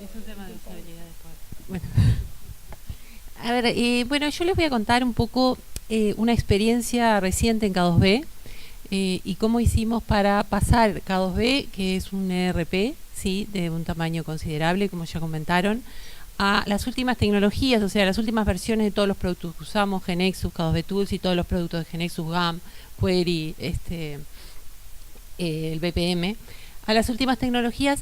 Es un tema de usabilidad después. Bueno, a ver, bueno, yo les voy a contar un poco una experiencia reciente en K2B y cómo hicimos para pasar K2B, que es un ERP, ¿sí?, de un tamaño considerable, como ya comentaron, a las últimas tecnologías, o sea, las últimas versiones de todos los productos que usamos, GeneXus, K2B Tools y todos los productos de GeneXus, GAM, Query, el BPM, a las últimas tecnologías.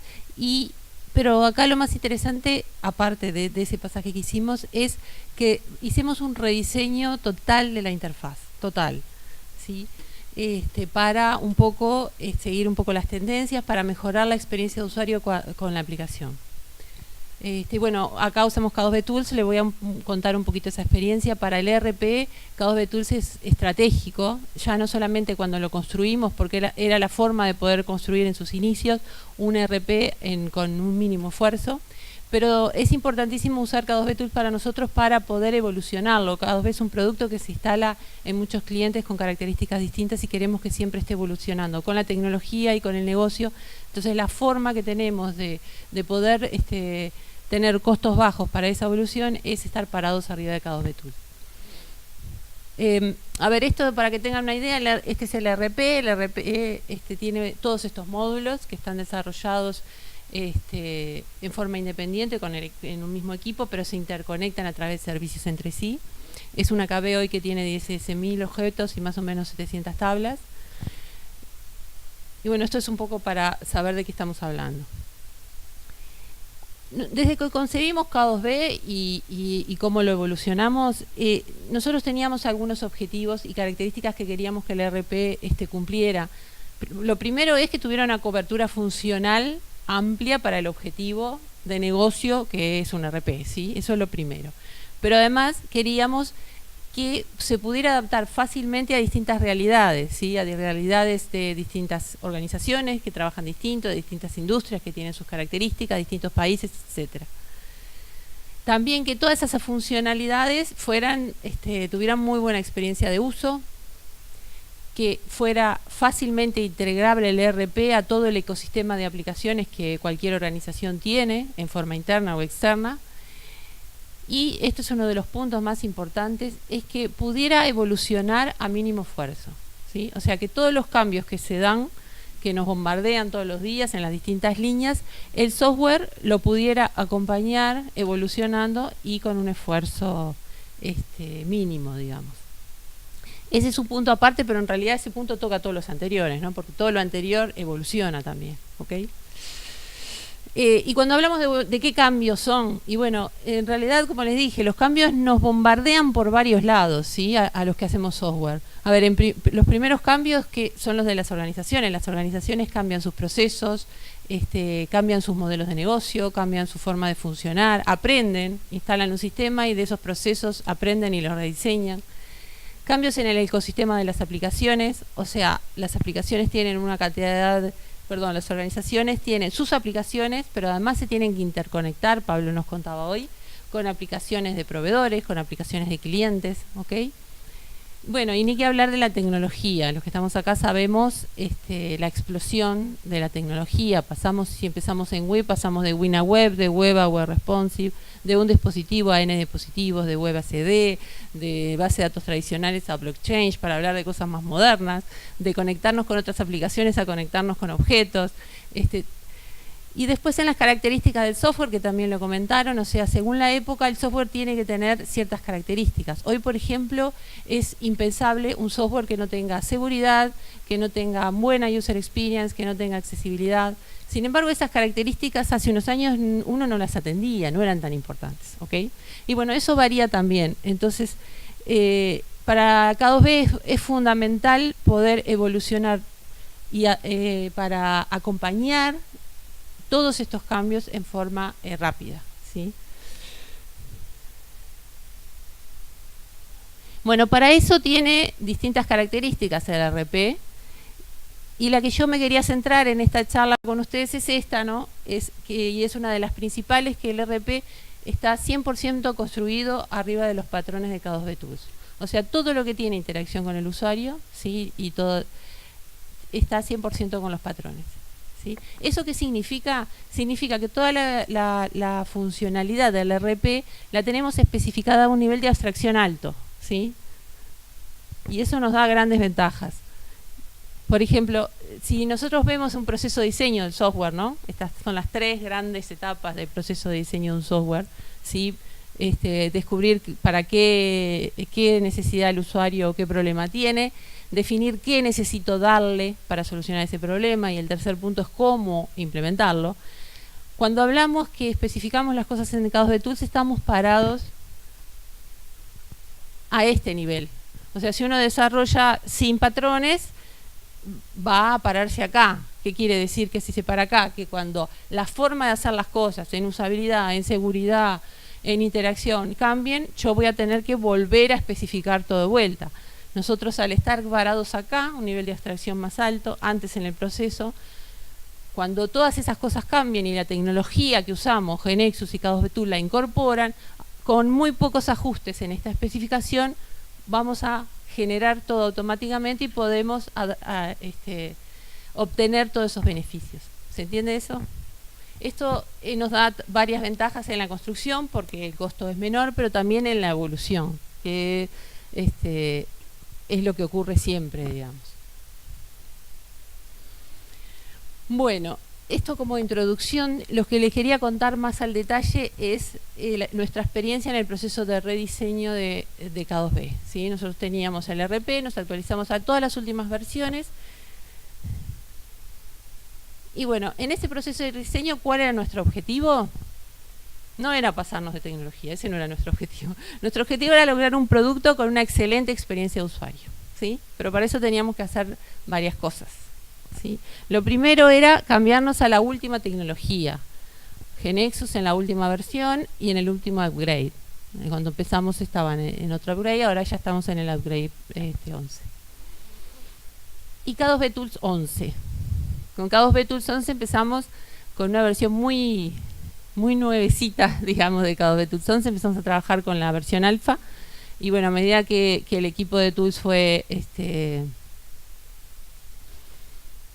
Pero acá lo más interesante, aparte de ese pasaje que hicimos, es que hicimos un rediseño total de la interfaz, total, ¿sí? Para un poco seguir un poco las tendencias, para mejorar la experiencia de usuario con la aplicación. Bueno, acá usamos K2B Tools, le voy a contar un poquito esa experiencia. Para el ERP, K2B Tools es estratégico, ya no solamente cuando lo construimos, porque era la forma de poder construir en sus inicios un ERP con un mínimo esfuerzo, pero es importantísimo usar K2B Tools para nosotros para poder evolucionarlo. K2B es un producto que se instala en muchos clientes con características distintas y queremos que siempre esté evolucionando con la tecnología y con el negocio. Entonces la forma que tenemos de poder tener costos bajos para esa evolución es estar parados arriba de K2B Tools. A ver, esto para que tengan una idea, este es el ERP tiene todos estos módulos que están desarrollados en forma independiente en un mismo equipo, pero se interconectan a través de servicios entre sí. Es una KB hoy que tiene 16.000 objetos y más o menos 700 tablas. Y bueno, esto es un poco para saber de qué estamos hablando. Desde que concebimos K2B y cómo lo evolucionamos, nosotros teníamos algunos objetivos y características que queríamos que el ERP cumpliera. Lo primero es que tuviera una cobertura funcional amplia para el objetivo de negocio que es un ERP, ¿sí? Eso es lo primero. Pero además queríamos que se pudiera adaptar fácilmente a distintas realidades, ¿sí?, a realidades de distintas organizaciones que trabajan distinto, de distintas industrias que tienen sus características, distintos países, etcétera. También que todas esas funcionalidades tuvieran muy buena experiencia de uso, que fuera fácilmente integrable el ERP a todo el ecosistema de aplicaciones que cualquier organización tiene en forma interna o externa. Y esto es uno de los puntos más importantes, es que pudiera evolucionar a mínimo esfuerzo, ¿sí? O sea, que todos los cambios que se dan, que nos bombardean todos los días en las distintas líneas, el software lo pudiera acompañar evolucionando y con un esfuerzo mínimo, digamos. Ese es un punto aparte, pero en realidad ese punto toca a todos los anteriores, ¿no? Porque todo lo anterior evoluciona también, ¿ok? Y cuando hablamos de qué cambios son, y bueno, en realidad, como les dije, los cambios nos bombardean por varios lados, ¿sí?, a los que hacemos software. A ver, los primeros cambios que son los de las organizaciones cambian sus procesos, cambian sus modelos de negocio, cambian su forma de funcionar, aprenden, instalan un sistema y de esos procesos aprenden y los rediseñan. Cambios en el ecosistema de las aplicaciones, o sea, las aplicaciones tienen una cantidad... las organizaciones tienen sus aplicaciones, pero además se tienen que interconectar, Pablo nos contaba hoy, con aplicaciones de proveedores, con aplicaciones de clientes, ¿ok? Bueno, y ni que hablar de la tecnología. Los que estamos acá sabemos la explosión de la tecnología. Si empezamos en web, pasamos de Win a web, de web a web responsive, de un dispositivo a N dispositivos, de web a CD, de base de datos tradicionales a blockchain, para hablar de cosas más modernas, de conectarnos con otras aplicaciones a conectarnos con objetos. Y después en las características del software, que también lo comentaron, o sea, según la época el software tiene que tener ciertas características. Hoy, por ejemplo, es impensable un software que no tenga seguridad, que no tenga buena user experience, que no tenga accesibilidad. Sin embargo, esas características hace unos años uno no las atendía, no eran tan importantes, ¿ok? Y bueno, eso varía también. Entonces, para K2B es fundamental poder evolucionar y para acompañar todos estos cambios en forma rápida, ¿sí? Bueno, para eso tiene distintas características el ERP, y la que yo me quería centrar en esta charla con ustedes es esta, ¿no? Y es una de las principales, que el ERP está 100% construido arriba de los patrones de K2B Tools. O sea, todo lo que tiene interacción con el usuario, ¿sí?, y todo está 100% con los patrones. ¿sí? ¿Eso qué significa? Significa que toda la funcionalidad del RP la tenemos especificada a un nivel de abstracción alto, ¿sí? Y eso nos da grandes ventajas. Por ejemplo, si nosotros vemos un proceso de diseño del software, ¿no? Estas son las 3 grandes etapas del proceso de diseño de un software, ¿sí? Descubrir para qué necesidad el usuario o qué problema tiene, definir qué necesito darle para solucionar ese problema, y el tercer punto es cómo implementarlo. Cuando hablamos que especificamos las cosas en K2B Tools, estamos parados a este nivel. O sea, si uno desarrolla sin patrones, va a pararse acá. ¿Qué quiere decir que si se para acá? Que cuando la forma de hacer las cosas en usabilidad, en seguridad, en interacción cambien, yo voy a tener que volver a especificar todo de vuelta. Nosotros, al estar parados acá, un nivel de abstracción más alto, antes en el proceso, cuando todas esas cosas cambien y la tecnología que usamos, GeneXus y K2B Tools, la incorporan, con muy pocos ajustes en esta especificación, vamos a generar todo automáticamente y podemos obtener todos esos beneficios. ¿Se entiende eso? Esto nos da varias ventajas en la construcción, porque el costo es menor, pero también en la evolución, que es lo que ocurre siempre, digamos. Bueno, esto como introducción. Lo que les quería contar más al detalle es nuestra experiencia en el proceso de rediseño de K2B, ¿sí? Nosotros teníamos el RP, nos actualizamos a todas las últimas versiones. Y bueno, en este proceso de diseño, ¿cuál era nuestro objetivo? No era pasarnos de tecnología, ese no era nuestro objetivo. Nuestro objetivo era lograr un producto con una excelente experiencia de usuario, ¿sí? Pero para eso teníamos que hacer varias cosas, ¿sí? Lo primero era cambiarnos a la última tecnología. GeneXus en la última versión y en el último upgrade. Cuando empezamos estaban en otro upgrade, ahora ya estamos en el upgrade 11. Y K2B Tools 11. Con K2B Tools 11 empezamos con una versión muy nuevecita, digamos, de K2B Tools 11. Empezamos a trabajar con la versión alfa, y bueno, a medida que el equipo de Tools fue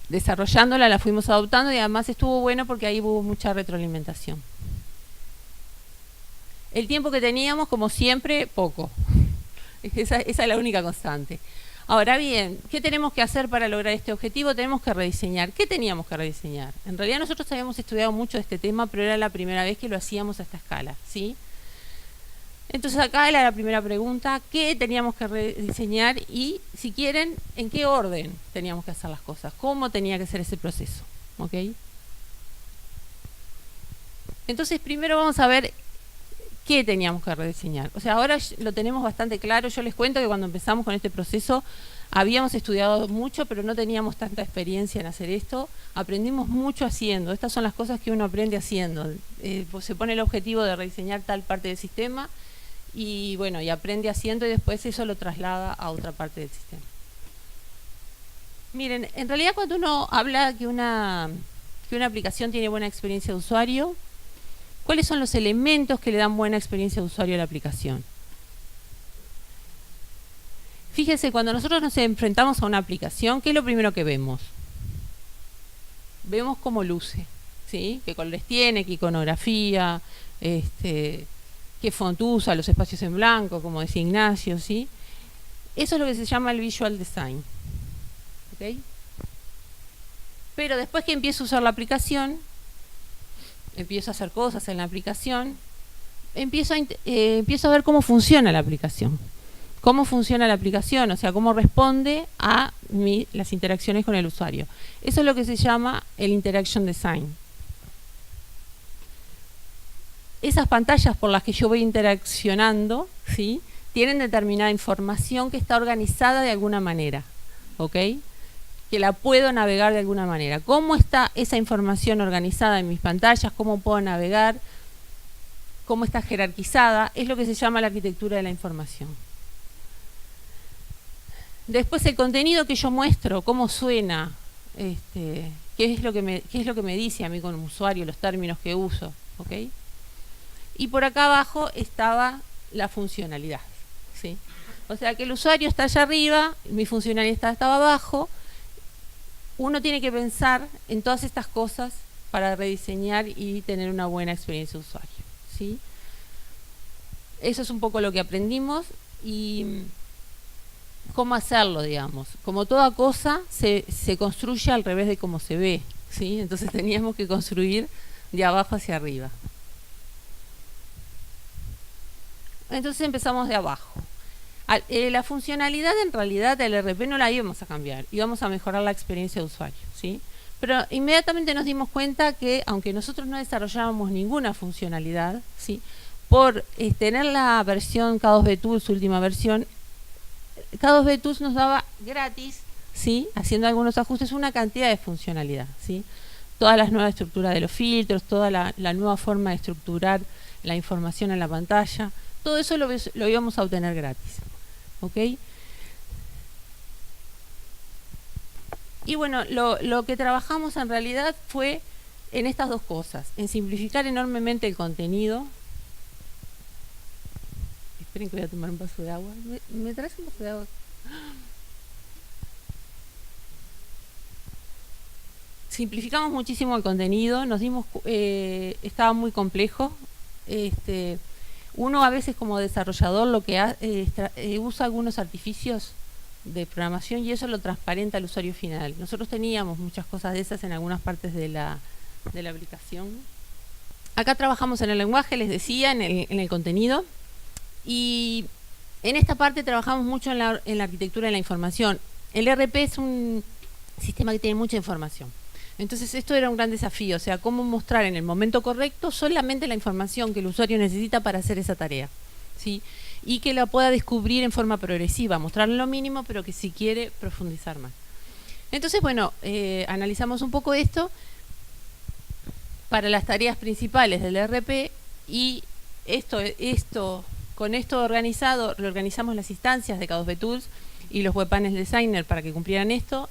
desarrollándola, la fuimos adoptando, y además estuvo bueno porque ahí hubo mucha retroalimentación. El tiempo que teníamos, como siempre, poco. Esa es la única constante. Ahora bien, ¿qué tenemos que hacer para lograr este objetivo? Tenemos que rediseñar. ¿Qué teníamos que rediseñar? En realidad nosotros habíamos estudiado mucho de este tema, pero era la primera vez que lo hacíamos a esta escala, ¿sí? Entonces acá era la primera pregunta: ¿qué teníamos que rediseñar? Y, si quieren, ¿en qué orden teníamos que hacer las cosas? ¿Cómo tenía que ser ese proceso? ¿Ok? Entonces primero vamos a ver qué teníamos que rediseñar. O sea, ahora lo tenemos bastante claro. Yo les cuento que cuando empezamos con este proceso habíamos estudiado mucho, pero no teníamos tanta experiencia en hacer esto. Aprendimos mucho haciendo. Estas son las cosas que uno aprende haciendo. Pues se pone el objetivo de rediseñar tal parte del sistema, y bueno, y aprende haciendo, y después eso lo traslada a otra parte del sistema. Miren, en realidad cuando uno habla que una aplicación tiene buena experiencia de usuario, ¿cuáles son los elementos que le dan buena experiencia de usuario a la aplicación? Fíjense, cuando nosotros nos enfrentamos a una aplicación, ¿qué es lo primero que vemos? Vemos cómo luce, ¿sí? ¿Qué colores tiene? ¿Qué iconografía? ¿Qué font usa? Los espacios en blanco, como decía Ignacio, ¿sí? Eso es lo que se llama el visual design, ¿ok? Pero después que empiezo a usar la aplicación, empiezo a hacer cosas en la aplicación, empiezo a ver cómo funciona la aplicación. Cómo funciona la aplicación, o sea, cómo responde a las interacciones con el usuario. Eso es lo que se llama el interaction design. Esas pantallas por las que yo voy interaccionando, ¿sí?, tienen determinada información que está organizada de alguna manera, ¿ok? Que la puedo navegar de alguna manera. ¿Cómo está esa información organizada en mis pantallas? ¿Cómo puedo navegar? ¿Cómo está jerarquizada? Es lo que se llama la arquitectura de la información. Después, el contenido que yo muestro, cómo suena, qué es lo que me dice a mí como usuario, los términos que uso, ¿ok? Y por acá abajo estaba la funcionalidad, ¿sí? O sea que el usuario está allá arriba, mi funcionalidad estaba abajo, uno tiene que pensar en todas estas cosas para rediseñar y tener una buena experiencia de usuario, ¿sí? Eso es un poco lo que aprendimos y cómo hacerlo, digamos. Como toda cosa, se construye al revés de cómo se ve, ¿sí? Entonces teníamos que construir de abajo hacia arriba. Entonces empezamos de abajo. La funcionalidad en realidad del RP no la íbamos a cambiar, íbamos a mejorar la experiencia de usuario, ¿sí? Pero inmediatamente nos dimos cuenta que aunque nosotros no desarrollábamos ninguna funcionalidad, ¿sí?, por tener la versión K2B Tools, su última versión, K2B Tools nos daba gratis, ¿sí?, haciendo algunos ajustes, una cantidad de funcionalidad, ¿sí? Todas las nuevas estructuras de los filtros, toda la nueva forma de estructurar la información en la pantalla, todo eso lo íbamos a obtener gratis, ¿ok? Y bueno, lo que trabajamos en realidad fue en estas dos cosas, en simplificar enormemente el contenido. Esperen que voy a tomar un vaso de agua. ¿Me traes un vaso de agua? Simplificamos muchísimo el contenido, nos dimos, estaba muy complejo. Uno a veces como desarrollador lo que usa algunos artificios de programación y eso lo transparenta al usuario final. Nosotros teníamos muchas cosas de esas en algunas partes de la aplicación. Acá trabajamos en el lenguaje, les decía, en el contenido. Y en esta parte trabajamos mucho en la arquitectura de la información. El ERP es un sistema que tiene mucha información. Entonces esto era un gran desafío, o sea, cómo mostrar en el momento correcto solamente la información que el usuario necesita para hacer esa tarea, ¿sí? Y que la pueda descubrir en forma progresiva, mostrarle lo mínimo, pero que si quiere profundizar más. Entonces, bueno, analizamos un poco esto para las tareas principales del ERP y con esto organizado, reorganizamos las instancias de K2B Tools y los Web Panel Designer para que cumplieran esto.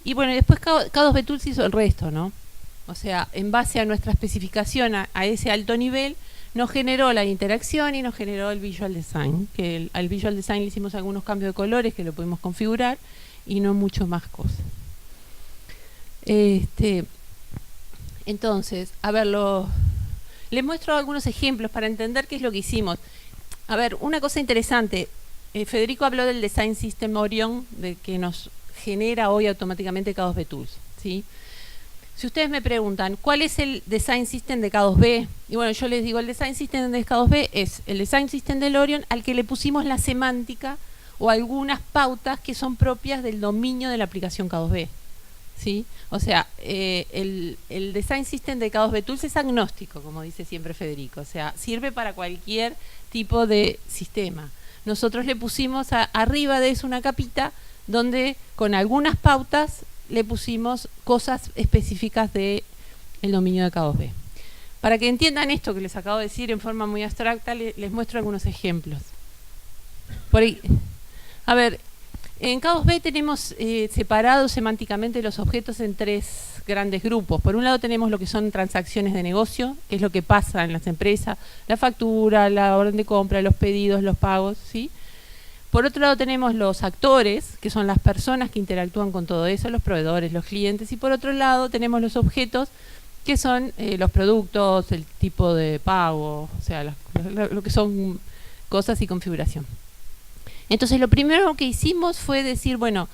Y bueno, después K2B Tools hizo el resto, ¿no? O sea, en base a nuestra especificación a ese alto nivel, nos generó la interacción y nos generó el Visual Design. Que al Visual Design le hicimos algunos cambios de colores que lo pudimos configurar y no mucho más cosas. Entonces, a ver, les muestro algunos ejemplos para entender qué es lo que hicimos. A ver, una cosa interesante. Federico habló del Design System Orion, de que nos genera hoy automáticamente K2B Tools, ¿sí? Si ustedes me preguntan, ¿cuál es el Design System de K2B? Y bueno, yo les digo, el Design System de K2B es el Design System del Orion al que le pusimos la semántica o algunas pautas que son propias del dominio de la aplicación K2B, ¿sí? O sea, el Design System de K2B Tools es agnóstico, como dice siempre Federico, o sea, sirve para cualquier tipo de sistema. Nosotros le pusimos arriba de eso una capita donde con algunas pautas le pusimos cosas específicas del dominio de K2B. Para que entiendan esto que les acabo de decir en forma muy abstracta, les muestro algunos ejemplos. Por ahí, a ver, en K2B tenemos separados semánticamente los objetos en tres grandes grupos. Por un lado tenemos lo que son transacciones de negocio, que es lo que pasa en las empresas, la factura, la orden de compra, los pedidos, los pagos, ¿sí? Por otro lado tenemos los actores, que son las personas que interactúan con todo eso, los proveedores, los clientes, y por otro lado tenemos los objetos, que son los productos, el tipo de pago, o sea, lo que son cosas y configuración. Entonces lo primero que hicimos fue decir, bueno,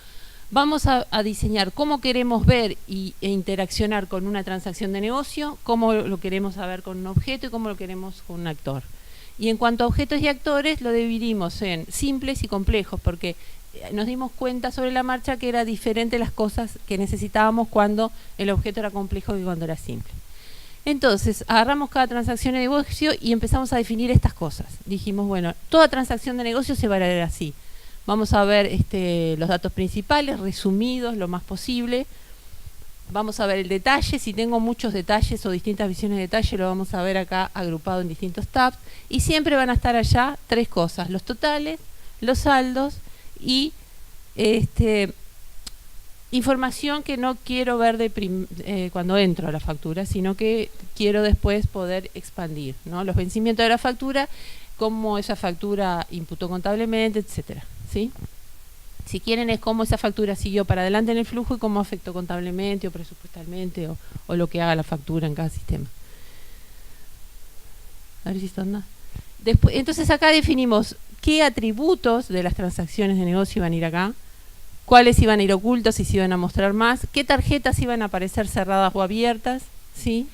vamos a diseñar cómo queremos ver e interaccionar con una transacción de negocio, cómo lo queremos saber con un objeto y cómo lo queremos con un actor. Y en cuanto a objetos y actores, lo dividimos en simples y complejos, porque nos dimos cuenta sobre la marcha que era diferente las cosas que necesitábamos cuando el objeto era complejo que cuando era simple. Entonces, agarramos cada transacción de negocio y empezamos a definir estas cosas. Dijimos, bueno, toda transacción de negocio se va a ver así. Vamos a ver los datos principales, resumidos lo más posible. Vamos a ver el detalle, si tengo muchos detalles o distintas visiones de detalle, lo vamos a ver acá agrupado en distintos tabs. Y siempre van a estar allá tres cosas, los totales, los saldos y información que no quiero ver cuando entro a la factura, sino que quiero después poder expandir, ¿no? Los vencimientos de la factura, cómo esa factura imputó contablemente, etcétera, ¿sí? Si quieren es cómo esa factura siguió para adelante en el flujo y cómo afectó contablemente o presupuestalmente o lo que haga la factura en cada sistema. A ver si está andando. Después, entonces acá definimos qué atributos de las transacciones de negocio iban a ir acá, cuáles iban a ir ocultos y se iban a mostrar más, qué tarjetas iban a aparecer cerradas o abiertas, ¿sí?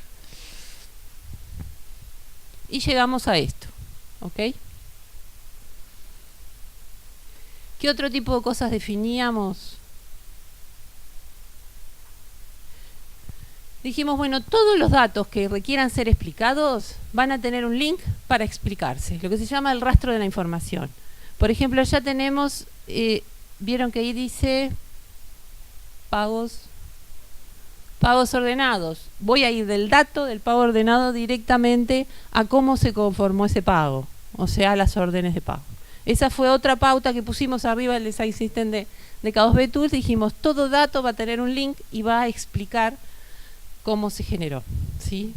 Y llegamos a esto, ¿ok? ¿Qué otro tipo de cosas definíamos? Dijimos, bueno, todos los datos que requieran ser explicados van a tener un link para explicarse, lo que se llama el rastro de la información. Por ejemplo, ya tenemos, vieron que ahí dice pagos ordenados. Voy a ir del dato del pago ordenado directamente a cómo se conformó ese pago, o sea, las órdenes de pago. Esa fue otra pauta que pusimos arriba del Design System de K2B Tools. Dijimos, todo dato va a tener un link y va a explicar cómo se generó, ¿sí?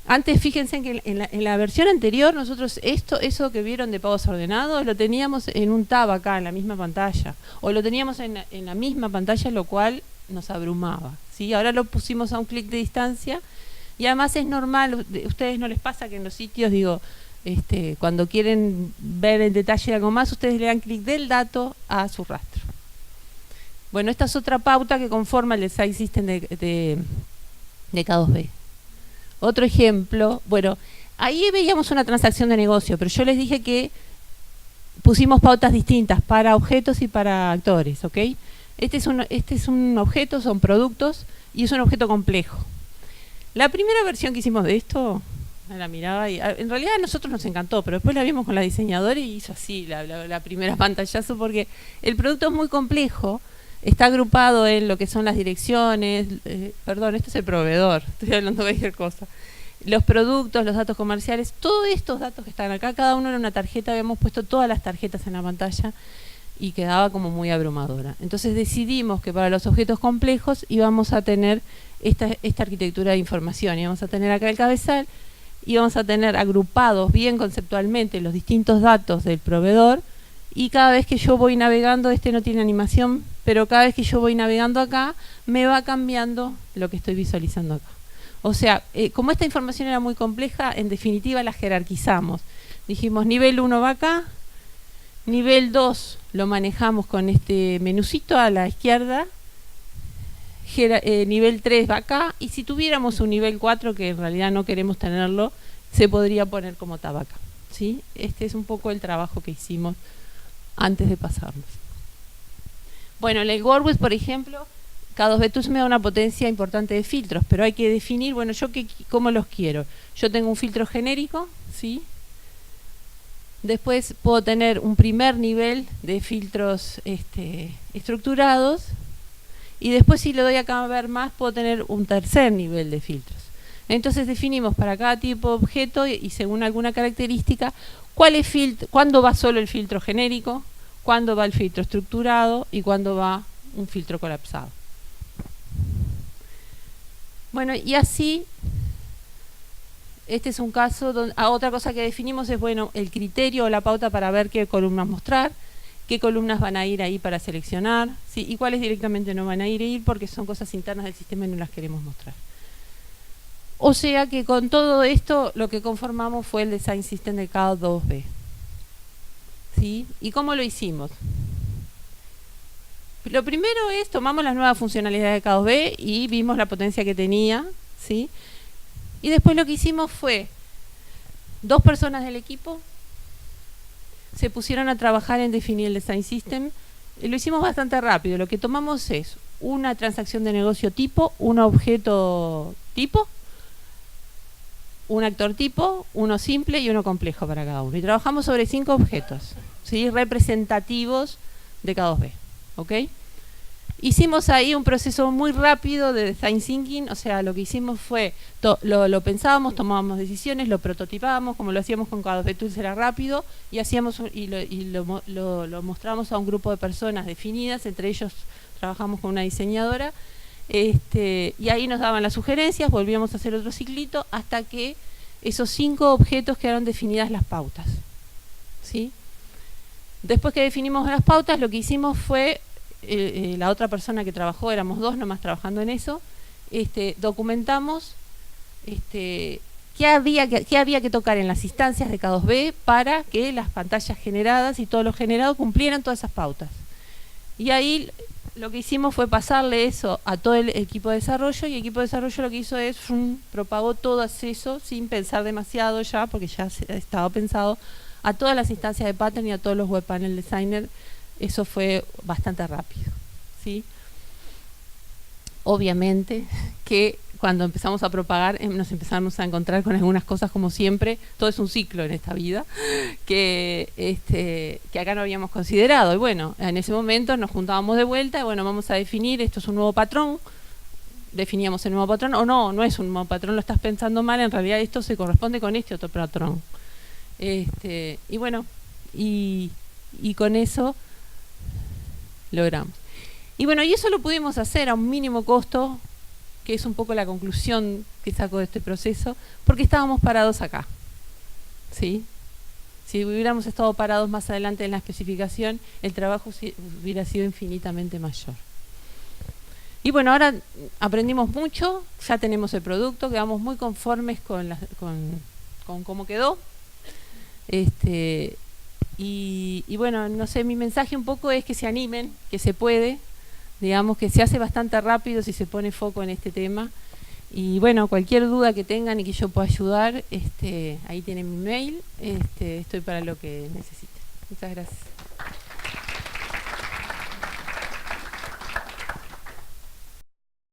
Antes, fíjense que en la versión anterior, nosotros eso que vieron de pagos ordenados, lo teníamos en un tab acá, en la misma pantalla. O lo teníamos en la misma pantalla, lo cual nos abrumaba, ¿sí? Ahora lo pusimos a un clic de distancia. Y además es normal, a ustedes no les pasa que en los sitios, digo, cuando quieren ver en detalle algo más, ustedes le dan clic del dato a su rastro. Bueno, esta es otra pauta que conforma el Design System de K2B. Otro ejemplo, bueno, ahí veíamos una transacción de negocio, pero yo les dije que pusimos pautas distintas para objetos y para actores, ¿ok? Este es un objeto, son productos, y es un objeto complejo. La primera versión que hicimos de esto, la miraba y en realidad a nosotros nos encantó, pero después la vimos con la diseñadora y hizo así la primera pantallazo, porque el producto es muy complejo, está agrupado en lo que son las direcciones, perdón, este es el proveedor, estoy hablando de cualquier cosa, los productos, los datos comerciales, todos estos datos que están acá, cada uno en una tarjeta, habíamos puesto todas las tarjetas en la pantalla y quedaba como muy abrumadora. Entonces decidimos que para los objetos complejos íbamos a tener esta arquitectura de información, íbamos a tener acá el cabezal, íbamos a tener agrupados bien conceptualmente los distintos datos del proveedor, y cada vez que yo voy navegando, no tiene animación, pero cada vez que yo voy navegando acá, me va cambiando lo que estoy visualizando acá. O sea, como esta información era muy compleja, en definitiva la jerarquizamos. Dijimos, nivel 1 va acá, nivel 2 lo manejamos con este menucito a la izquierda, nivel 3 va acá, y si tuviéramos un nivel 4, que en realidad no queremos tenerlo, se podría poner como tabaca, ¿sí? Este es un poco el trabajo que hicimos antes de pasarnos. Bueno, en el WordWith, por ejemplo, K2B Tools me da una potencia importante de filtros, pero hay que definir, bueno, yo cómo los quiero. Yo tengo un filtro genérico, ¿sí? Después puedo tener un primer nivel de filtros estructurados, y después, si le doy acá a ver más, puedo tener un tercer nivel de filtros. Entonces definimos para cada tipo de objeto y según alguna característica, cuándo va solo el filtro genérico, cuándo va el filtro estructurado y cuándo va un filtro colapsado. Bueno, y así, este es un caso donde otra cosa que definimos es, bueno, el criterio o la pauta para ver qué columnas mostrar, qué columnas van a ir ahí para seleccionar, ¿sí? Y cuáles directamente no van a ir porque son cosas internas del sistema y no las queremos mostrar. O sea que con todo esto lo que conformamos fue el Design System de K2B. ¿Sí? ¿Y cómo lo hicimos? Lo primero es, tomamos las nuevas funcionalidades de K2B y vimos la potencia que tenía, ¿sí? Y después lo que hicimos fue, 2 personas del equipo se pusieron a trabajar en definir el Design System. Lo hicimos bastante rápido. Lo que tomamos es una transacción de negocio tipo, un objeto tipo, un actor tipo, uno simple y uno complejo para cada uno. Y trabajamos sobre 5 objetos, ¿sí? Representativos de K2B, ¿ok? Hicimos ahí un proceso muy rápido de design thinking, o sea, lo que hicimos fue, lo pensábamos, tomábamos decisiones, lo prototipábamos, como lo hacíamos con K2B Tools, era rápido, y hacíamos lo mostrábamos a un grupo de personas definidas, entre ellos trabajamos con una diseñadora, y ahí nos daban las sugerencias, volvíamos a hacer otro ciclito, hasta que esos 5 objetos quedaron definidas las pautas, ¿sí? Después que definimos las pautas, lo que hicimos fue, la otra persona que trabajó, éramos dos nomás trabajando en eso, documentamos qué había que tocar en las instancias de K2B para que las pantallas generadas y todo lo generado cumplieran todas esas pautas. Y ahí lo que hicimos fue pasarle eso a todo el equipo de desarrollo, y el equipo de desarrollo lo que hizo es propagó todo eso sin pensar demasiado ya, porque ya estaba pensado, a todas las instancias de pattern y a todos los web panel designer. Eso fue bastante rápido, ¿sí? Obviamente que cuando empezamos a propagar nos empezamos a encontrar con algunas cosas, como siempre, todo es un ciclo en esta vida, que acá no habíamos considerado. Y bueno, en ese momento nos juntábamos de vuelta y bueno, vamos a definir, esto es un nuevo patrón, definíamos el nuevo patrón, o no es un nuevo patrón, lo estás pensando mal, en realidad esto se corresponde con este otro patrón. Y bueno, y con eso logramos. Y bueno, y eso lo pudimos hacer a un mínimo costo, que es un poco la conclusión que saco de este proceso, porque estábamos parados acá, ¿sí? Si hubiéramos estado parados más adelante en la especificación, el trabajo hubiera sido infinitamente mayor. Y bueno, ahora aprendimos mucho, ya tenemos el producto, quedamos muy conformes con cómo quedó. Y bueno, no sé, mi mensaje un poco es que se animen, que se puede, digamos que se hace bastante rápido si se pone foco en este tema. Y bueno, cualquier duda que tengan y que yo pueda ayudar, ahí tienen mi mail, estoy para lo que necesiten. Muchas gracias.